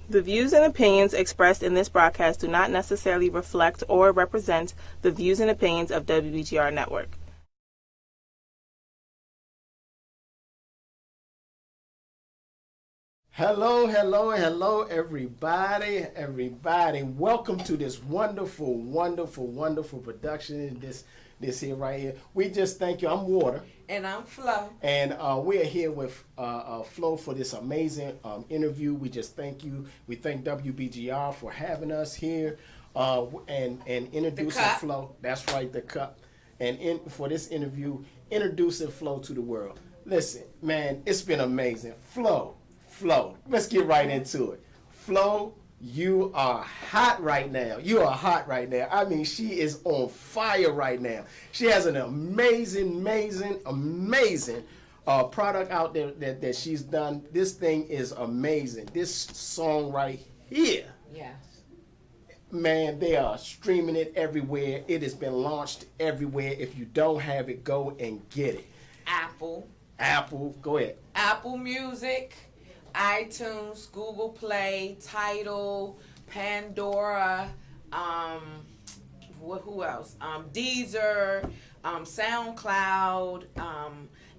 The views and opinions expressed in this broadcast do not necessarily reflect or represent the views and opinions of WBGR Network. Hello, everybody. Welcome to this wonderful production. This here right here. We just thank you. I'm Water. And I'm Phlo. And we are here with Phlo for this amazing interview. We just thank you. We thank WBGR for having us here and introducing Phlo. That's right, the cup. And for this interview, introducing Phlo to the world. Listen, man, it's been amazing. Phlo, let's get right into it. Phlo, you are hot right now. I mean, she is on fire right now. She has an amazing product out there that she's done. This thing is amazing. This song right here. Yes. Man, they are streaming it everywhere. It has been launched everywhere. If you don't have it, go and get it. Apple, go ahead. Apple Music, iTunes, Google Play, Tidal, Pandora, who else? Deezer, SoundCloud,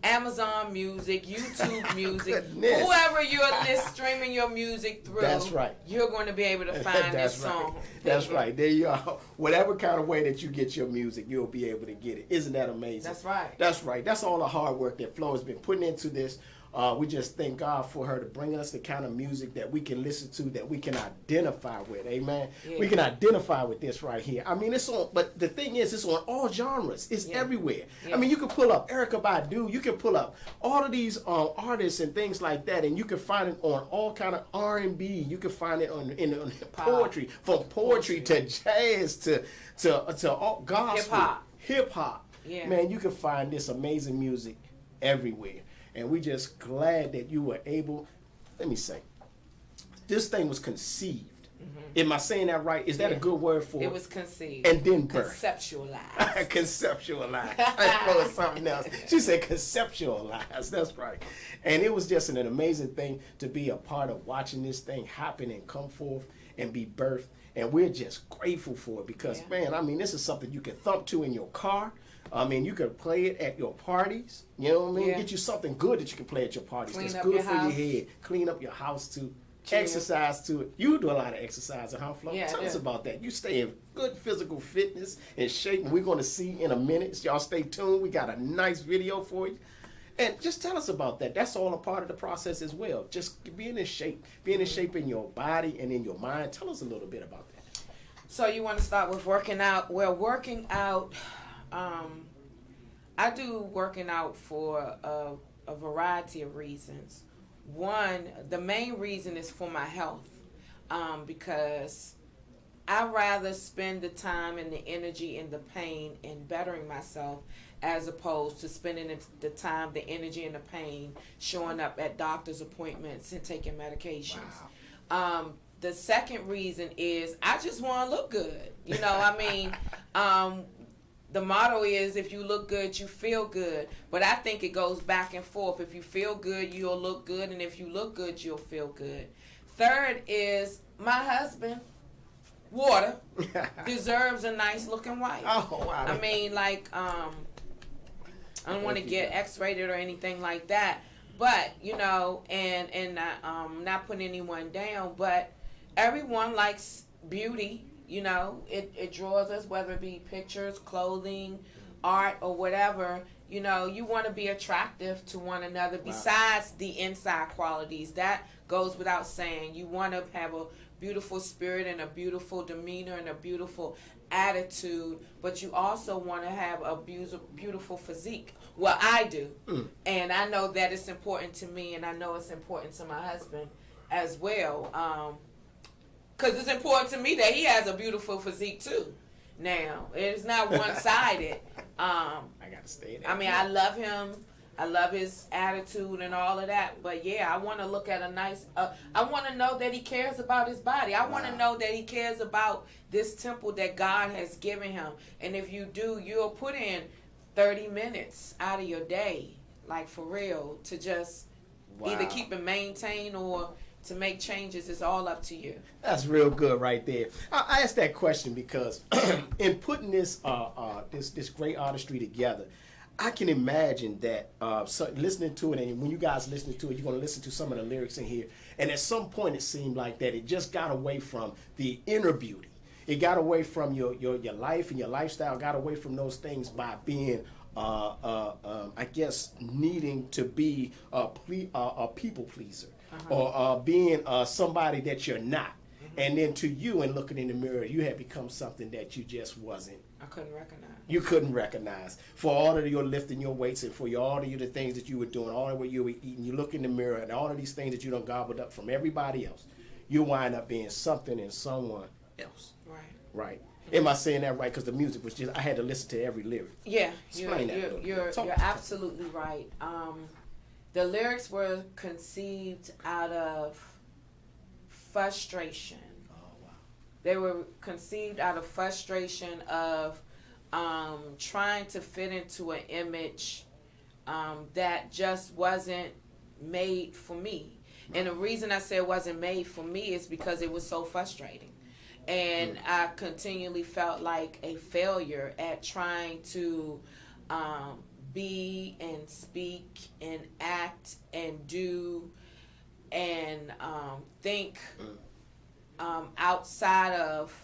Amazon Music, YouTube Music. Whoever you're streaming your music through, that's right, you're going to be able to find this song. That's right. There you are. Whatever kind of way that you get your music, you'll be able to get it. Isn't that amazing? That's right. That's right. That's all the hard work that Phlo has been putting into this. We just thank God for her to bring us the kind of music that we can listen to, that we can identify with. Amen. Yeah. We can identify with this right here. I mean, it's on, but the thing is, it's on all genres. It's everywhere. Yeah. I mean, you can pull up Erykah Badu. You can pull up all of these artists and things like that, and you can find it on all kind of R&B. You can find it on poetry, from poetry to jazz to all gospel, hip hop. Yeah. Man, you can find this amazing music everywhere. And we just glad that you were able, let me say, this thing was conceived. Mm-hmm. Am I saying that right? Is that a good word for it? It was conceived. And then birth. Conceptualized. Conceptualized. I know it's something else. She said conceptualized. That's right. And it was just an amazing thing to be a part of watching this thing happen and come forth and be birthed. And we're just grateful for it because, man, I mean, this is something you can thump to in your car. I mean, you can play it at your parties. You know what I mean? Get you something good that you can play at your parties. That's good for your head. Clean up your house too. Exercise to it. You do a lot of exercising, huh, Phlo? Tell us about that. You stay in good physical fitness and shape, and we're going to see in a minute. So y'all stay tuned. We got a nice video for you. And just tell us about that. That's all a part of the process as well. Just being in shape in your body and in your mind. Tell us a little bit about that. So you want to start with working out? Well, working out, I do working out for a variety of reasons. One, the main reason is for my health, because I'd rather spend the time and the energy and the pain in bettering myself as opposed to spending the time, the energy, and the pain showing up at doctor's appointments and taking medications. Wow. The second reason is I just want to look good. You know, I mean, the motto is if you look good, you feel good. But I think it goes back and forth. If you feel good, you'll look good. And if you look good, you'll feel good. Third is my husband, Water, deserves a nice looking wife. Oh, wow. I mean, like, I don't want to get X-rated or anything like that. But, you know, and not putting anyone down, but everyone likes beauty. You know, it draws us, whether it be pictures, clothing, art, or whatever. You know, you want to be attractive to one another. Wow. Besides the inside qualities, that goes without saying. You want to have a beautiful spirit and a beautiful demeanor and a beautiful attitude, but you also want to have a beautiful physique. Well, I do. And I know that it's important to me, and I know it's important to my husband as well. Because it's important to me that he has a beautiful physique too. Now, it's not one-sided. I got to stay there. I mean, I love him. I love his attitude and all of that. But yeah, I want to look at a nice, I want to know that he cares about his body. I want to know that he cares about this temple that God has given him. And if you do, you'll put in 30 minutes out of your day, like for real, to just either keep and maintain or to make changes, it's all up to you. That's real good right there. I asked that question because in putting this this great artistry together, I can imagine that so listening to it, and when you guys listening to it, you're going to listen to some of the lyrics in here, and at some point it seemed like that it just got away from the inner beauty. It got away from your life and your lifestyle, got away from those things by being I guess needing to be a people pleaser, or being somebody that you're not. And then to you, and looking in the mirror, you had become something that you just wasn't. I couldn't recognize. You couldn't recognize. For all of your lifting your weights, and for all of the things that you were doing, all of what you were eating, you look in the mirror, and all of these things that you done gobbled up from everybody else, you wind up being something and someone else. Right. Right. Am I saying that right? Because the music was just, I had to listen to every lyric. Yeah, Explain that. you're absolutely right. The lyrics were conceived out of frustration. Oh, wow. They were conceived out of frustration of trying to fit into an image that just wasn't made for me. And the reason I say it wasn't made for me is because it was so frustrating. And I continually felt like a failure at trying to be and speak and act and do and think outside of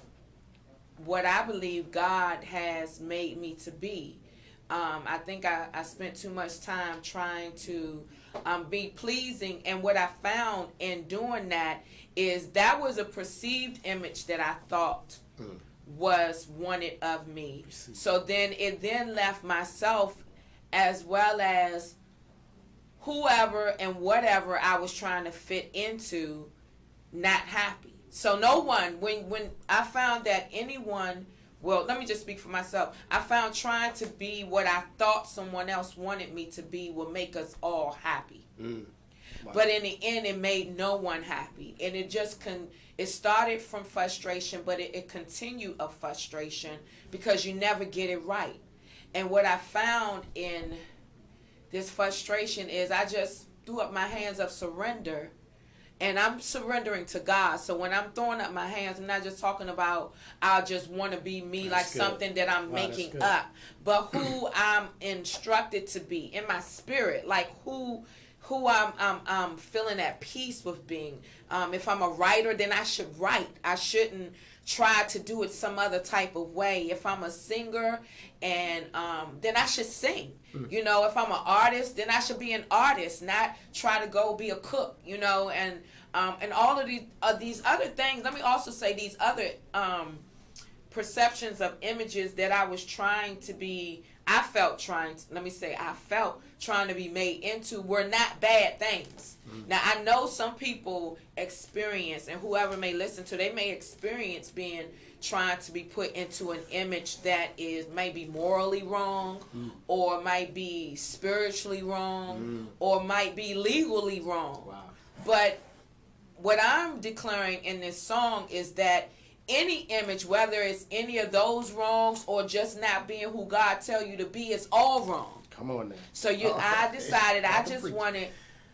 what I believe God has made me to be. I think I spent too much time trying to be pleasing, and what I found in doing that is that was a perceived image that I thought was wanted of me. So then it then left myself as well as whoever and whatever I was trying to fit into not happy. So no one, when I found that anyone, well, let me just speak for myself. I found trying to be what I thought someone else wanted me to be will make us all happy. Wow. But in the end, it made no one happy. And it just it started from frustration, but it continued of frustration because you never get it right. And what I found in this frustration is I just threw up my hands of surrender. And I'm surrendering to God. So when I'm throwing up my hands, I'm not just talking about I just want to be me, like something that I'm making up, but who I'm instructed to be in my spirit, like who I'm feeling at peace with being. If I'm a writer, then I should write. I shouldn't try to do it some other type of way. If I'm a singer, and then I should sing. You know, if I'm an artist, then I should be an artist, not try to go be a cook. You know, and all of these other things. Let me also say these other perceptions of images that I was trying to be. I felt trying to be made into were not bad things. Now I know some people experience, and whoever may listen to, they may experience being trying to be put into an image that is maybe morally wrong, or might be spiritually wrong, or might be legally wrong. Wow. But what I'm declaring in this song is that any image, whether it's any of those wrongs or just not being who God tell you to be, it's all wrong. Come on now. So I decided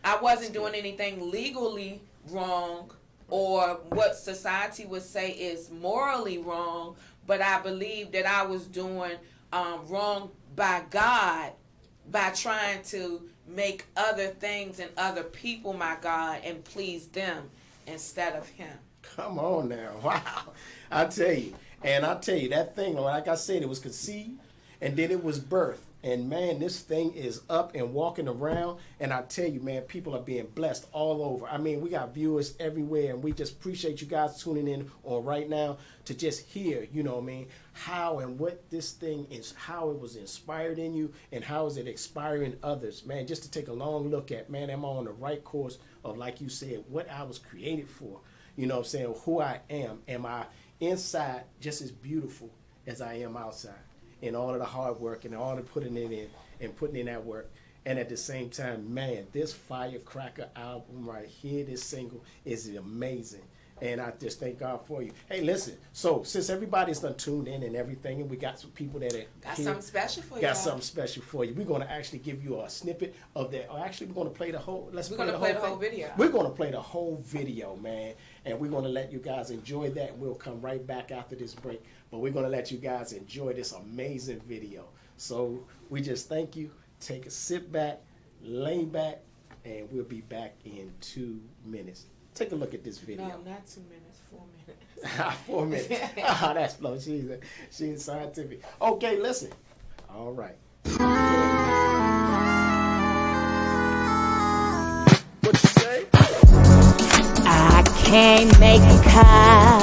I wasn't doing anything legally wrong or what society would say is morally wrong, but I believed that I was doing wrong by God by trying to make other things and other people my God and please them instead of Him. Come on now. Wow. I tell you. And I tell you, that thing, like I said, it was conceived and then it was birthed. And man, this thing is up and walking around. And I tell you, man, people are being blessed all over. I mean, we got viewers everywhere, and we just appreciate you guys tuning in on right now to just hear, you know what I mean, how and what this thing is, how it was inspired in you, and how is it inspiring others. Man, just to take a long look at, man, am I on the right course of, like you said, what I was created for? You know what I'm saying? Who I am. Am I inside just as beautiful as I am outside? And all of the hard work and all the putting it in and putting in that work. And at the same time, man, this Firecracker album right here, this single, is amazing. And I just thank God for you. Hey, listen. So since everybody's done tuned in and everything, and we got some people that are Got here, something special for you. got something special for you. We're going to actually give you a snippet of that. Or actually, we're going to play the whole. We're going to play the whole video. We're going to play the whole video, man, and we're going to let you guys enjoy that. And we'll come right back after this break. But we're going to let you guys enjoy this amazing video. So we just thank you. Take a sit back, lay back, and we'll be back in 2 minutes. Take a look at this video. No, not 2 minutes, 4 minutes. 4 minutes. Oh, that's Phlo. She's scientific. Okay, listen. All right. What you say? I can't make a cut.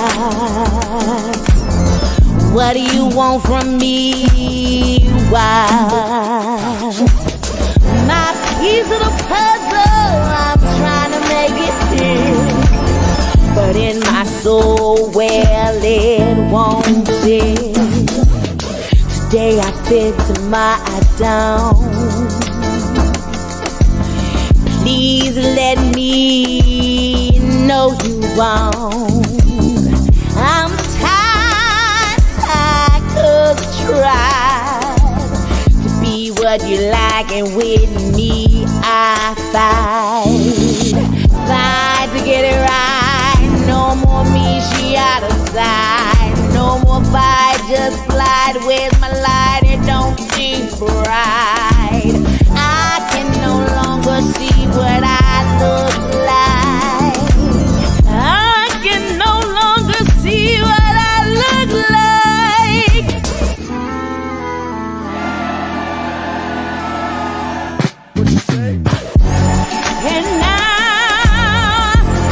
What do you want from me? Why? My piece of the puzzle, I'm trying to make it fit. But in my soul, well, it won't fit. Today I fit, tomorrow I don't. Please let me know you won't. I'm tired of trying to be what you like, and with me I fight. Fight to get it right. No more me, she out of sight. No more fight, just slide with my light. It don't seem bright. I can no longer see what I look like. I can no longer see what I look like. What you say? And now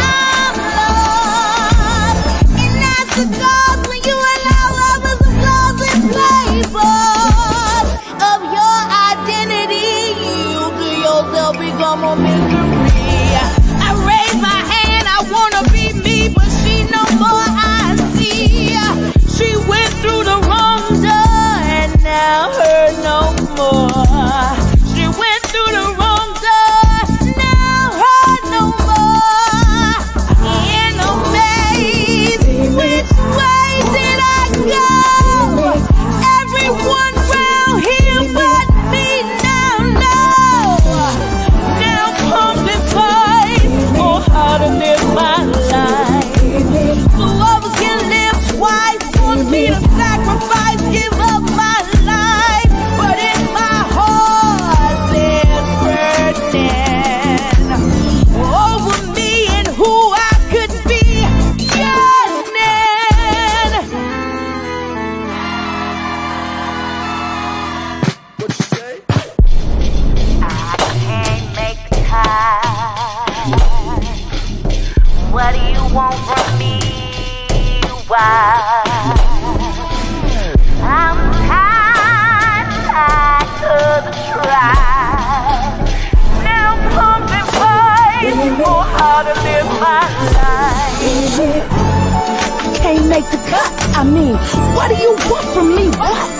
I'm lost. And that's the cause when you allow others to close and flavors of your identity. You to yourself become a mystery. I raise my hand, I wanna be me, but she no more I see. She went through the wrong door and now her no more. She went through the wrong door, now her no more. In a maze, which way did I go? Everyone round here but me now know. Now pumping fight on how to live my life. Whoever can live twice wants me to sacrifice, give up my life. But in my heart there's burden over me and who I could be. Yearning. What you say? I can't make the cut. What do you want from me? Why? I'm tired of the try. Now pumping fight for how to live my life. I can't make the cut. I mean, what do you want from me? What?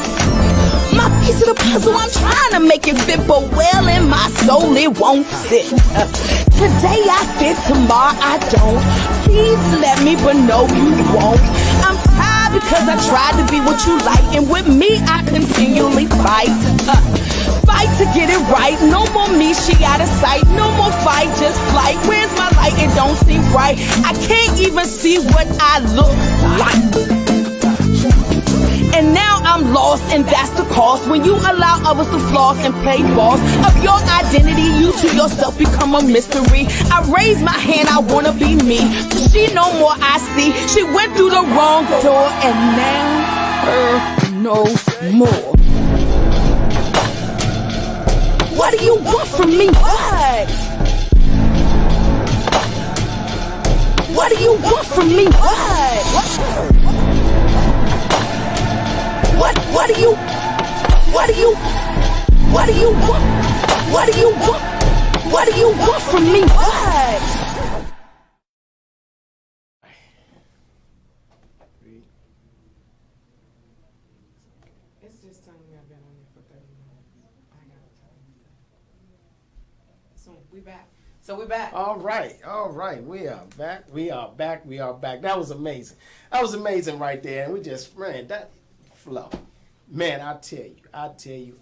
My piece of the puzzle, I'm trying to make it fit, but well, in my soul, it won't fit. Today I fit, tomorrow I don't. Please let me, but no, you won't. I'm tired because I tried to be what you like, and with me, I continually fight. Fight to get it right. No more me, she out of sight. No more fight, just flight. Where's my light? It don't seem right. I can't even see what I look like. And now I'm lost, and that's the cost. When you allow others to floss and play boss of your identity, you to yourself become a mystery. I raise my hand, I wanna be me. But she no more I see. She went through the wrong door, and now her no more. What do you want from me? What? What do you want from me? What? What do you want? What do you want? What do you want? What do you want from me? What? It's just telling me I've been on there for 30 minutes. I gotta tell you. So we back. So we're back. All right. We are back. That was amazing. That was amazing right there. And we just, man, that Phlo. Man, I tell you.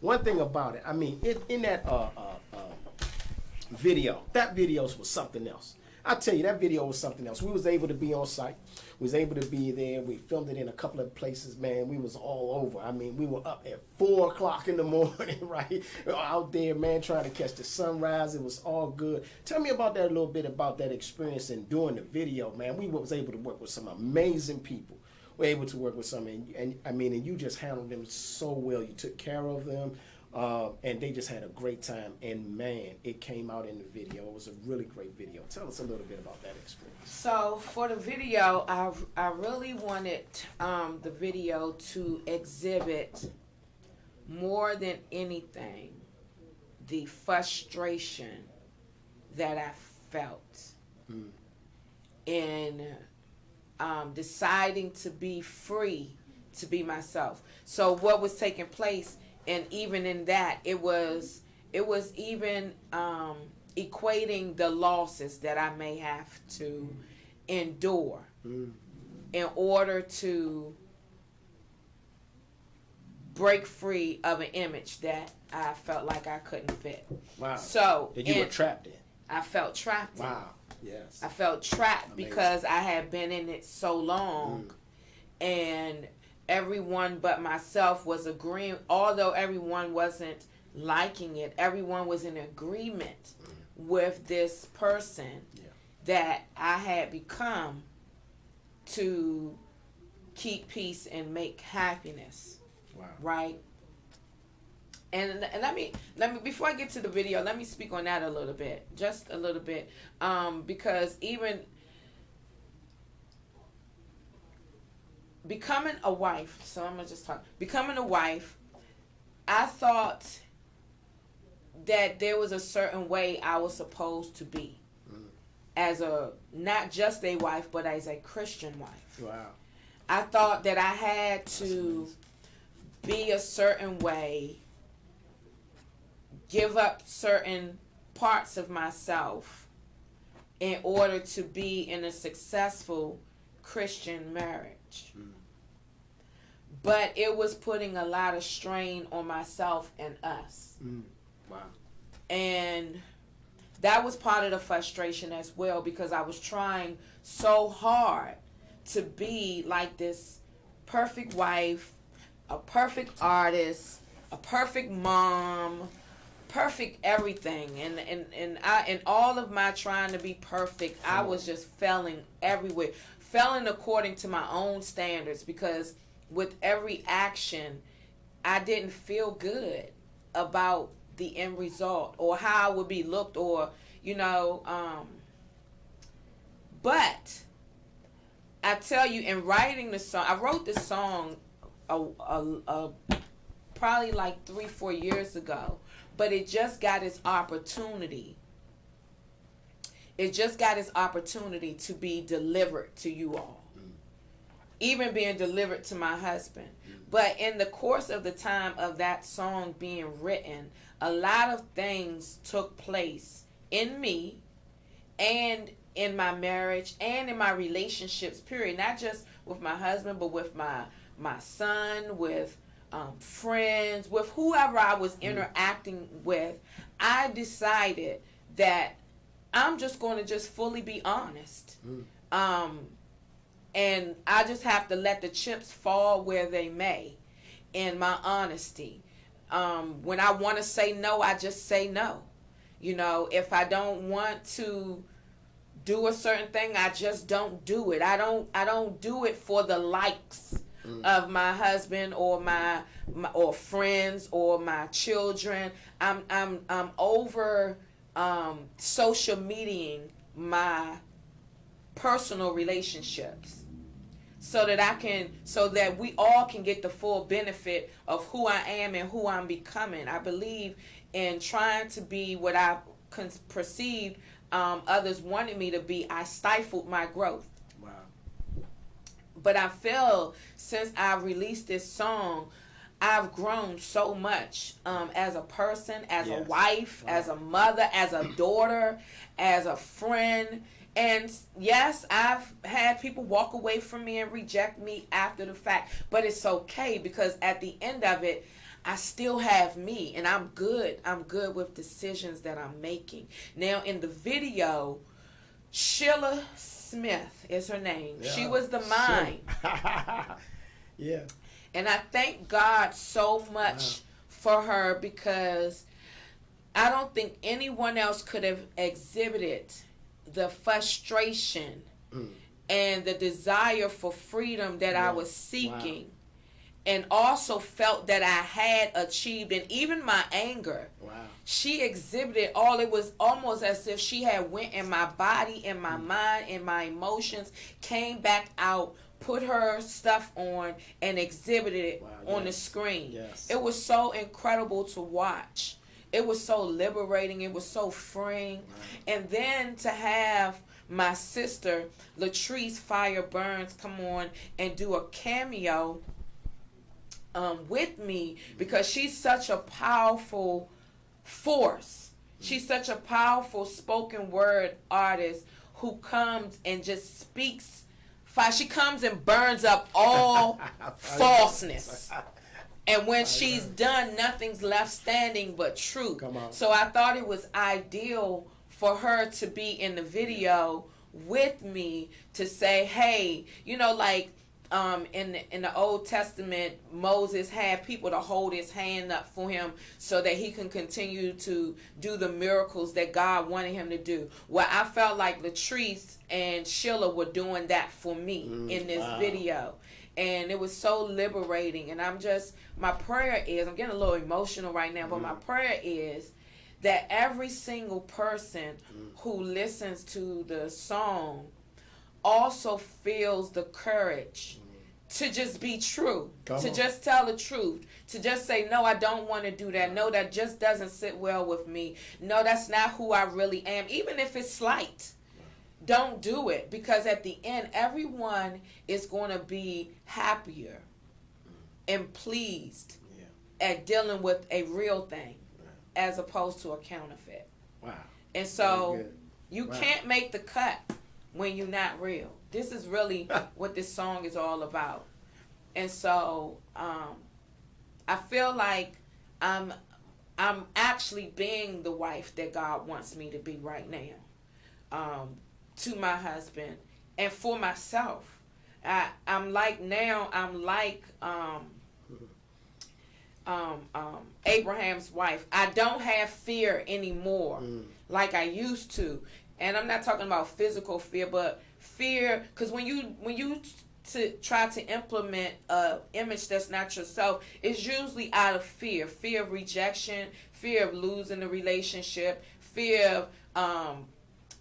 One thing about it, I mean, in that video, that video was something else. I tell you, that video was something else. We was able to be on site. We was able to be there. We filmed it in a couple of places, man. We was all over. I mean, we were up at 4 o'clock in the morning, right? We were out there, man, trying to catch the sunrise. It was all good. Tell me about that a little bit, about that experience and doing the video, man. We was able to work with some amazing people. We're able to work with some, and I mean, and you just handled them so well. You took care of them. And they just had a great time, and man, it came out in the video. It was a really great video. Tell us a little bit about that experience. So for the video, I really wanted the video to exhibit more than anything the frustration that I felt in deciding to be free, to be myself. So what was taking place. And even in that, it was even equating the losses that I may have to endure in order to break free of an image that I felt like I couldn't fit. Wow. So that you were trapped in. I felt trapped in. Wow. Yes. I felt trapped Amazing. because I had been in it so long, and everyone but myself was agreeing, although everyone wasn't liking it, everyone was in agreement with this person that I had become to keep peace and make happiness. Wow. Right? And let me before I get to the video, let me speak on that a little bit, just a little bit, because even becoming a wife, so I'm gonna just talk. Becoming a wife, I thought that there was a certain way I was supposed to be as a, not just a wife, but as a Christian wife. Wow. I thought that I had to be a certain way, give up certain parts of myself in order to be in a successful Christian marriage. But it was putting a lot of strain on myself and us. Wow. And that was part of the frustration as well, because I was trying so hard to be like this perfect wife, a perfect artist, a perfect mom, perfect everything. And all of my trying to be perfect, I was just failing everywhere. Failing according to my own standards, because with every action, I didn't feel good about the end result or how I would be looked, or, you know, but I tell you, in writing the song, I wrote this song probably like 3-4 years ago, but it just got its opportunity. It just got its opportunity to be delivered to you all. Even being delivered to my husband. But in the course of the time of that song being written, a lot of things took place in me and in my marriage and in my relationships, period. Not just with my husband, but with my son, with friends, with whoever I was interacting with. I decided that I'm just going to just fully be honest. And I just have to let the chips fall where they may in my honesty. When I want to say no, I just say no. You know, if I don't want to do a certain thing, I just don't do it. I don't do it for the likes of my husband or my or friends or my children. I'm over social mediaing my personal relationships so that we all can get the full benefit of who I am and who I'm becoming. I believe in trying to be what I perceived others wanted me to be. I stifled my growth. Wow. But I feel since I released this song, I've grown so much as a person, as a Yes. wife, Wow. as a mother, as a daughter, as a friend. And yes, I've had people walk away from me and reject me after the fact. But it's okay, because at the end of it, I still have me, and I'm good. I'm good with decisions that I'm making. Now, in the video, Sheila Smith is her name. Yeah. She was the mind. Yeah. And I thank God so much for her, because I don't think anyone else could have exhibited the frustration and the desire for freedom that I was seeking. Wow. And also felt that I had achieved, and even my anger. Wow. She exhibited all. It was almost as if she had went in my body, in my mind, in my emotions, came back out, put her stuff on, and exhibited it on the screen. Yes. It was so incredible to watch. It was so liberating. It was so freeing. And then to have my sister, Latrice Fire Burns, come on and do a cameo with me, because she's such a powerful force. She's such a powerful spoken word artist who comes and just speaks fire. She comes and burns up all falseness. And when she's done, nothing's left standing but truth. Come on. So I thought it was ideal for her to be in the video with me to say, hey, you know, like in the Old Testament, Moses had people to hold his hand up for him so that he can continue to do the miracles that God wanted him to do. Well, I felt like Latrice and Sheila were doing that for me in this video. And it was so liberating. And my prayer is, I'm getting a little emotional right now, but my prayer is that every single person who listens to the song also feels the courage to just be true, to just tell the truth, to just say, no, I don't want to do that. No, that just doesn't sit well with me. No, that's not who I really am. Even if it's slight, don't do it, because at the end, everyone is going to be happier and pleased at dealing with a real thing as opposed to a counterfeit. Wow. And so you can't make the cut when you're not real. This is really what this song is all about. And so I feel like I'm actually being the wife that God wants me to be right now, to my husband and for myself. I'm like Abraham's wife. I don't have fear anymore like I used to. And I'm not talking about physical fear, but fear, because when you try to implement an image that's not yourself, it's usually out of fear of rejection, fear of losing the relationship, fear of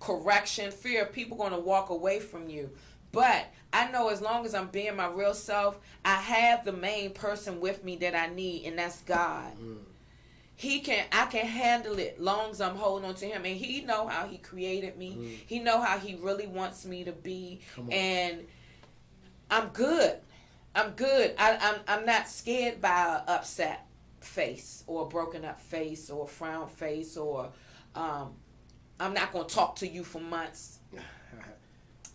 correction, fear of people going to walk away from you. But I know as long as I'm being my real self, I have the main person with me that I need, and that's God. I can handle it long as I'm holding on to him, and he know how he created me. He know how he really wants me to be, and I'm good. I'm not scared by an upset face or a broken up face or a frown face, or I'm not going to talk to you for months.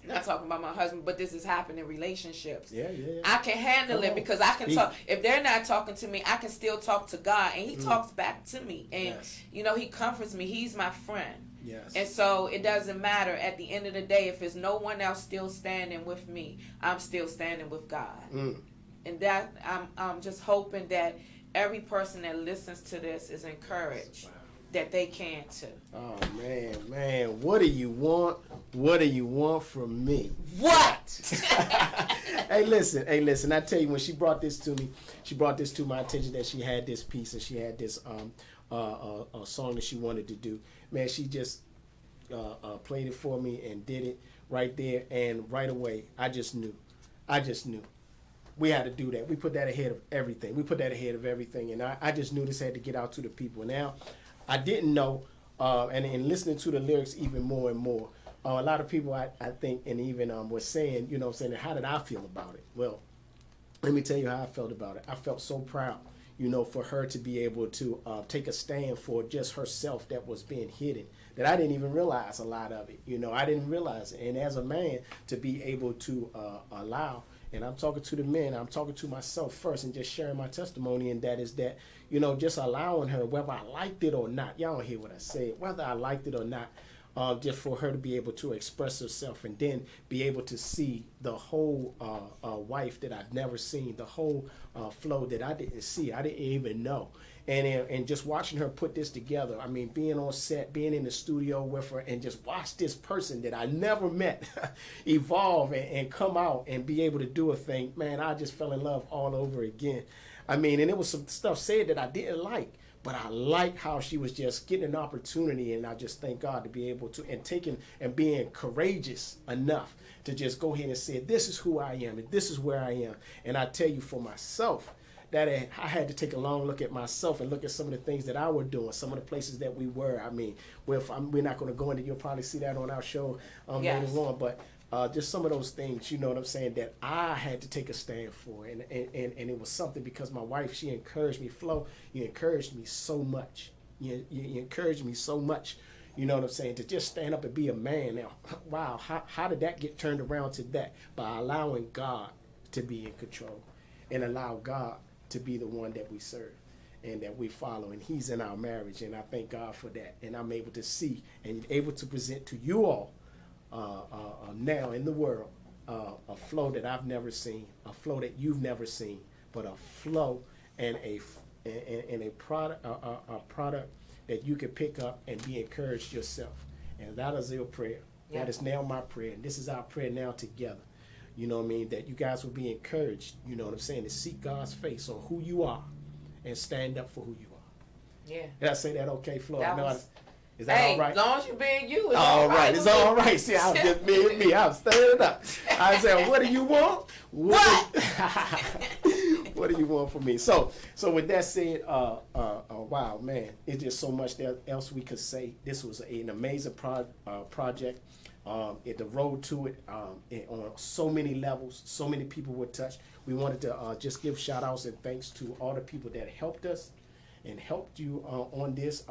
Not talking about my husband, but this has happened in relationships. Yeah. I can handle it because I can talk. If they're not talking to me, I can still talk to God, and he talks back to me. And, he comforts me. He's my friend. Yes. And so it doesn't matter at the end of the day, if there's no one else still standing with me, I'm still standing with God. And that I'm just hoping that every person that listens to this is encouraged that they can too. Oh man, what do you want? What do you want from me? What? Hey, listen. I tell you, when she brought this to my attention that she had this piece and she had this a song that she wanted to do. Man, she just played it for me and did it right there, and right away, I just knew. We had to do that. We put that ahead of everything. And I just knew this had to get out to the people. Now, I didn't know, and in listening to the lyrics even more and more, a lot of people I think, and even was saying, how did I feel about it? Well, let me tell you how I felt about it. I felt so proud. you know, for her to be able to take a stand for just herself that was being hidden, that I didn't even realize a lot of it. You know, I didn't realize it. And as a man, to be able to allow, and I'm talking to the men, I'm talking to myself first and just sharing my testimony, and that is that, you know, just allowing her, whether I liked it or not, y'all don't hear what I said, whether I liked it or not, just for her to be able to express herself and then be able to see the whole wife that I've never seen, the whole Phlo that I didn't see, I didn't even know. And just watching her put this together, I mean, being on set, being in the studio with her, and just watch this person that I never met evolve and come out and be able to do a thing, man, I just fell in love all over again. I mean, and it was some stuff said that I didn't like, but I like how she was just getting an opportunity, and I just thank God to be able to, and taking and being courageous enough to just go ahead and say, this is who I am, and this is where I am. And I tell you, for myself, that I had to take a long look at myself and look at some of the things that I were doing, some of the places that we were. I mean, we're not going to go into, you'll probably see that on our show Yes. later on, but just some of those things, you know what I'm saying, that I had to take a stand for. And it was something because my wife, she encouraged me. Phlo, you encouraged me so much. You encouraged me so much, you know what I'm saying, to just stand up and be a man. Now, wow, how did that get turned around to that? By allowing God to be in control and allow God to be the one that we serve and that we follow, and he's in our marriage, and I thank God for that. And I'm able to see and able to present to you all now in the world a Phlo that I've never seen, a Phlo that you've never seen, but a Phlo and a product that you can pick up and be encouraged yourself. And that is your prayer. Yeah. That is now my prayer, and this is our prayer now together. You know what I mean? That you guys will be encouraged, you know what I'm saying, to seek God's face on who you are and stand up for who you are. Yeah. Did I say that okay, Phlo? That I know was- is that Hey, all right? as long as you being you, it's All right, with it's me. all right. See, I was just me. I was stirring up. I said, "What do you want? What? What do you want from me?" So with that said, wow, man, it's just so much else we could say. This was an amazing project. The road to it on so many levels, so many people were touched. We wanted to just give shout outs and thanks to all the people that helped us and helped you on this.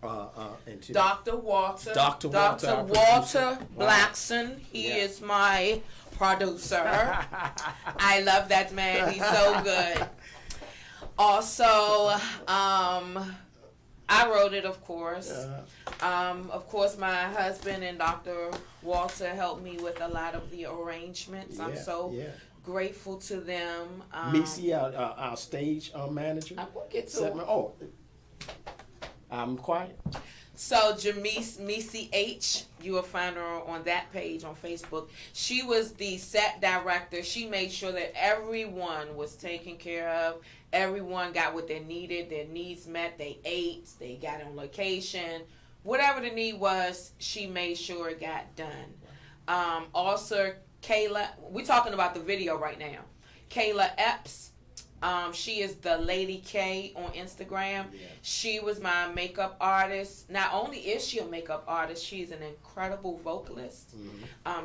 And to Dr. Walter. Dr. Walter, our Walter producer. Blackson. He Yeah. is my producer. I love that man. He's so good. Also, I wrote it, of course. Of course, my husband and Dr. Walter helped me with a lot of the arrangements. I'm so grateful to them. Missy, our stage manager. I will get to Segment. Oh, I'm quiet. So Jamise Missy H, you will find her on that page on Facebook. She was the set director. She made sure that everyone was taken care of. Everyone got what they needed, their needs met, they ate, they got on location. Whatever the need was, she made sure it got done. Also, Kayla, we're talking about the video right now. Kayla Epps. She is the Lady K on Instagram. Yeah. She was my makeup artist. Not only is she a makeup artist, she's an incredible vocalist.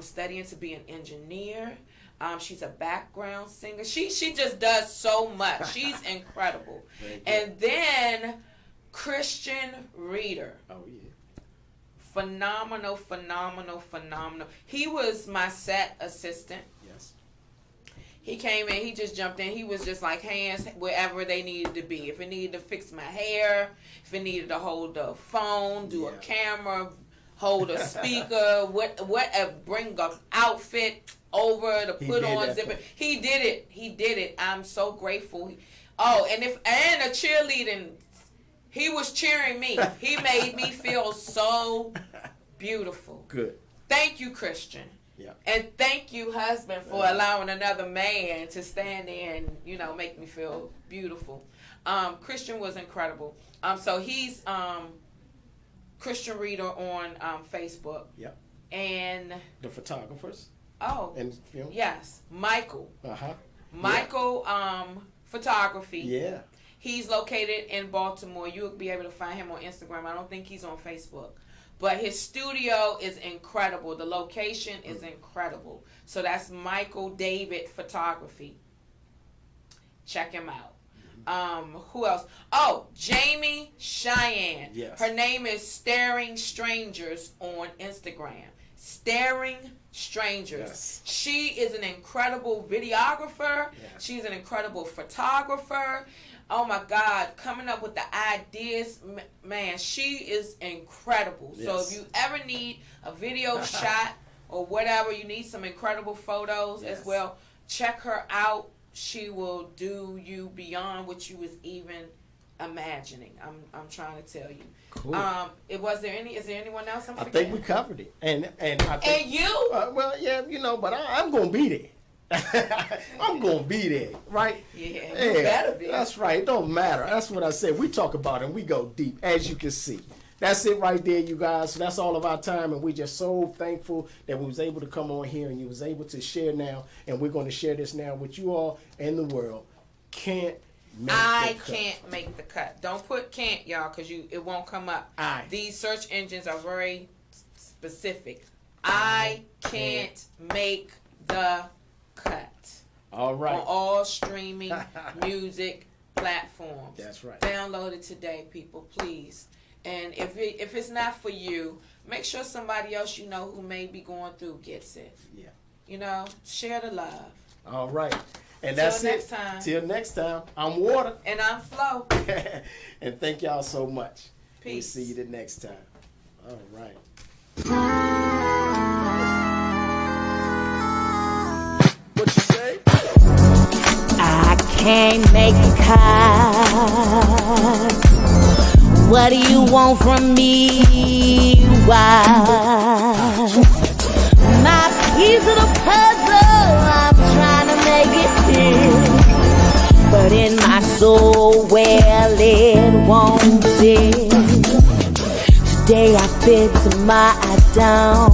Studying to be an engineer. She's a background singer. She just does so much. She's incredible. And then Christian Reader. Oh yeah. Phenomenal. He was my set assistant. Yes. He came in, he just jumped in. He was just like hands wherever they needed to be. If it needed to fix my hair, if it needed to hold the phone, do a camera, hold a speaker, bring an outfit over to put on, zipper. He did it. I'm so grateful. Oh, and a cheerleading, he was cheering me. He made me feel so beautiful. Good. Thank you, Christian. Yeah. And thank you, husband, for allowing another man to stand there and, make me feel beautiful. Christian was incredible. So he's Christian Reader on Facebook. Yep. And The photographers. oh, And film. yes, Michael. Uh-huh. Michael Photography. Yeah. He's located in Baltimore. You'll be able to find him on Instagram. I don't think he's on Facebook. But his studio is incredible. The location is incredible. So that's Michael David Photography. Check him out. Who else? Oh, Jamie Cheyenne. Yes. Her name is Staring Strangers on Instagram. Staring Strangers. Yes. She is an incredible videographer. Yes. She's an incredible photographer. Oh my God, coming up with the ideas, man, she is incredible. Yes. So if you ever need a video shot or whatever, you need some incredible photos as well, check her out. She will do you beyond what you was even imagining. I'm trying to tell you. Cool. Is there anyone else I'm I forgetting? think we covered it. And I think, And you? well, yeah, but I'm going to be there. I'm going to be there, right? Yeah, you better be. That's right. It don't matter. That's what I said. We talk about it and we go deep, as you can see. That's it right there, you guys. So that's all of our time, and we're just so thankful that we was able to come on here and you was able to share now, and we're going to share this now with you all and the world. Can't make the cut. Don't put can't, y'all, because it won't come up. These search engines are very specific. I can't make the cut. All right. On all streaming music platforms. That's right. Download it today, people, please. And if it's not for you, make sure somebody else you know who may be going through gets it. Yeah. Share the love. All right. And that's it. Till next time. I'm Water. And I'm Phlo. And thank y'all so much. Peace. We'll see you the next time. All right. What you say? I can't make a cut. What do you want from me? Why? My piece of the puzzle, I'm trying to make it fit. But in my soul, well, it won't fit. Today I fit, tomorrow I don't.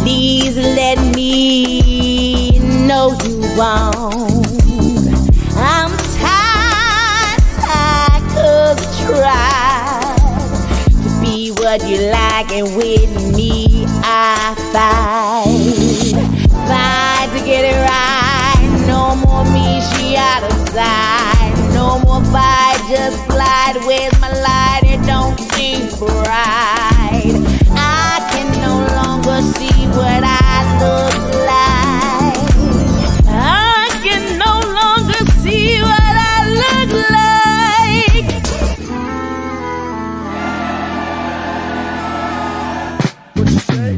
Please let me know you won't. I'm tired of trying to be what you like, and with me I fight to get it right. No more me, she out of sight. No more fight, just slide with my light. It don't seem bright. I can no longer see what I look like. I can no longer see what I look like. What you say?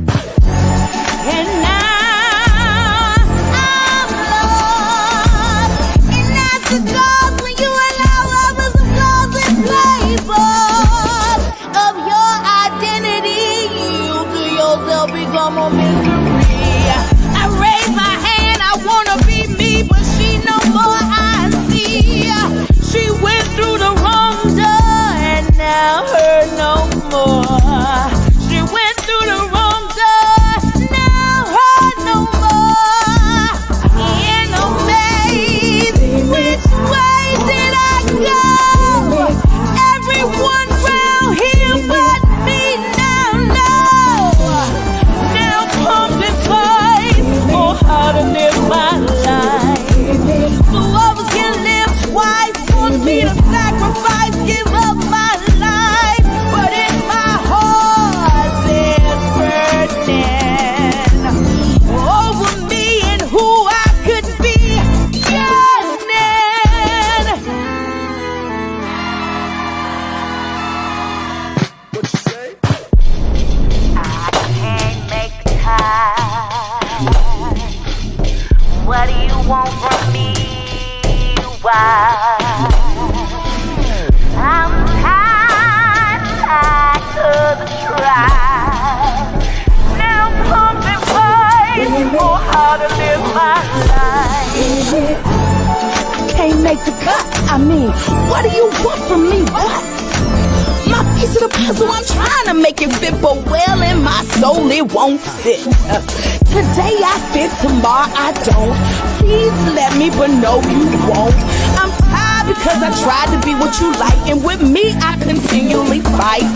And now I'm lost. And that's the cause when you allow others to close and playboys of your identity. You to yourself become a mystery. I raise my hand, I wanna be me, but she no more I see. She went through the wrong door and now her no more. She went through the wrong door, now her no more. In a maze, which way did I go? Everyone round here but me now know. Now pumping twice for how to live my life. So others can live twice, want me to sacrifice, give up my life. But in my heart there's burden over me and who I could be. Yearning. What you say? I can't make the cut. What do you want from me? Why? I'm tired of the try. Now pumping price for how to live my life. Can't make the cut. I mean, what do you want from me? What? My piece of the puzzle, I'm trying to make it fit, but well, in my soul, it won't fit. Today I fit, tomorrow I don't. Please let me, but no, you won't. I'm tired because I tried to be what you like, and with me, I continually fight.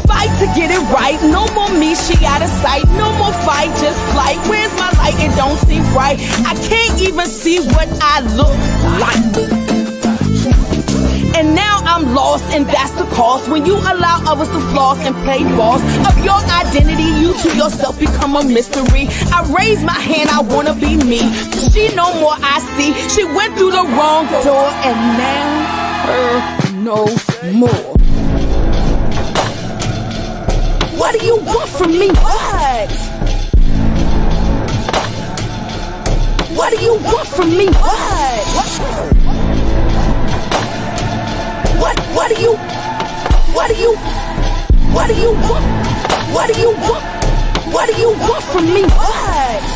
Fight to get it right. No more me, she out of sight. No more fight, just flight. Where's my life? right, it don't seem right. I can't even see what I look like. And now I'm lost, and that's the cost. When you allow others to floss and play boss of your identity, you to yourself become a mystery. I raise my hand, I wanna be me. She no more, I see. She went through the wrong door, and now her no more. What do you want from me? What? What do you want from me? What? What do you want? What do you want? What do you want from me? What?